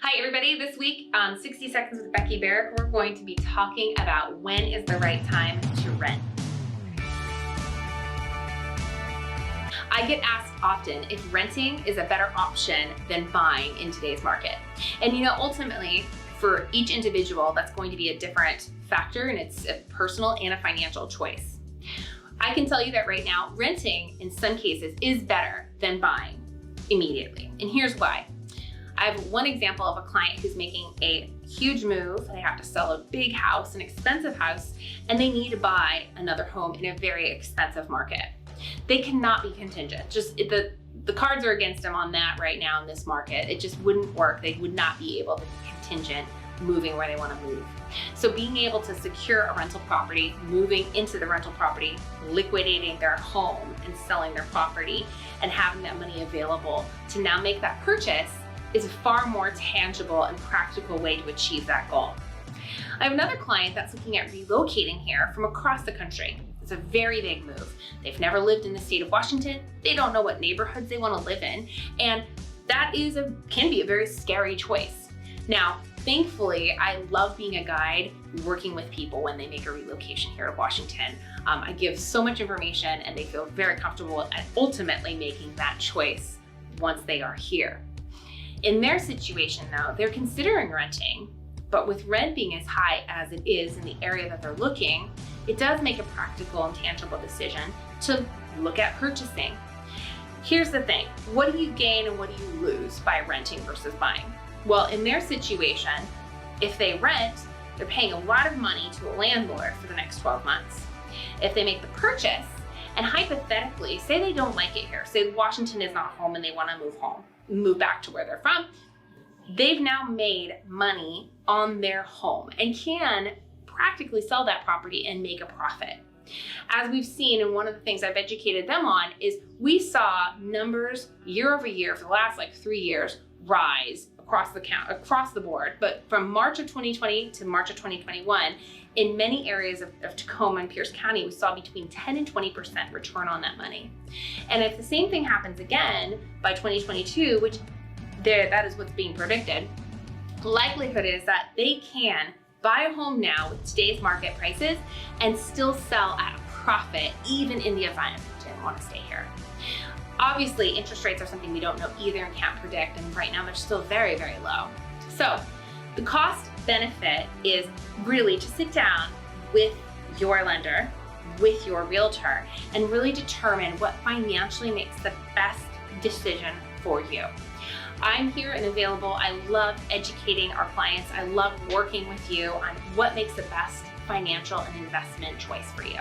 Hi everybody, this week on 60 Seconds with Becky Barrick, we're going to be talking about when is the right time to rent. I get asked often if renting is a better option than buying in today's market. And ultimately, for each individual, that's going to be a different factor, and it's a personal and a financial choice. I can tell you that right now, renting in some cases is better than buying immediately. And here's why. I have one example of a client who's making a huge move. They have to sell a big house, an expensive house, and they need to buy another home in a very expensive market. They cannot be contingent. The cards are against them on that right now in this market. It just wouldn't work. They would not be able to be contingent moving where they want to move. So being able to secure a rental property, moving into the rental property, liquidating their home and selling their property, and having that money available to now make that purchase is a far more tangible and practical way to achieve that goal. I have another client that's looking at relocating here from across the country. It's a very big move. They've never lived in the state of Washington. They don't know what neighborhoods they want to live in. And that can be a very scary choice. Now, thankfully, I love being a guide working with people when they make a relocation here to Washington. I give so much information and they feel very comfortable at ultimately making that choice once they are here. In their situation though, they're considering renting, but with rent being as high as it is in the area that they're looking, it does make a practical and tangible decision to look at purchasing. Here's the thing, what do you gain and what do you lose by renting versus buying? Well, in their situation, if they rent, they're paying a lot of money to a landlord for the next 12 months. If they make the purchase, and hypothetically, say they don't like it here, say Washington is not home and they want to move back to where they're from, they've now made money on their home and can practically sell that property and make a profit. As we've seen, and one of the things I've educated them on is we saw numbers year over year for the last 3 years rise across the board. But from March of 2020 to March of 2021, in many areas of Tacoma and Pierce County, we saw between 10 and 20% return on that money. And if the same thing happens again by 2022, which that is what's being predicted, likelihood is that they can buy a home now with today's market prices and still sell at a profit, even in the event they didn't want to stay here. Obviously, interest rates are something we don't know either and can't predict, and right now they're still very, very low. So the cost benefit is really to sit down with your lender, with your realtor, and really determine what financially makes the best decision for you. I'm here and available. I love educating our clients. I love working with you on what makes the best financial and investment choice for you.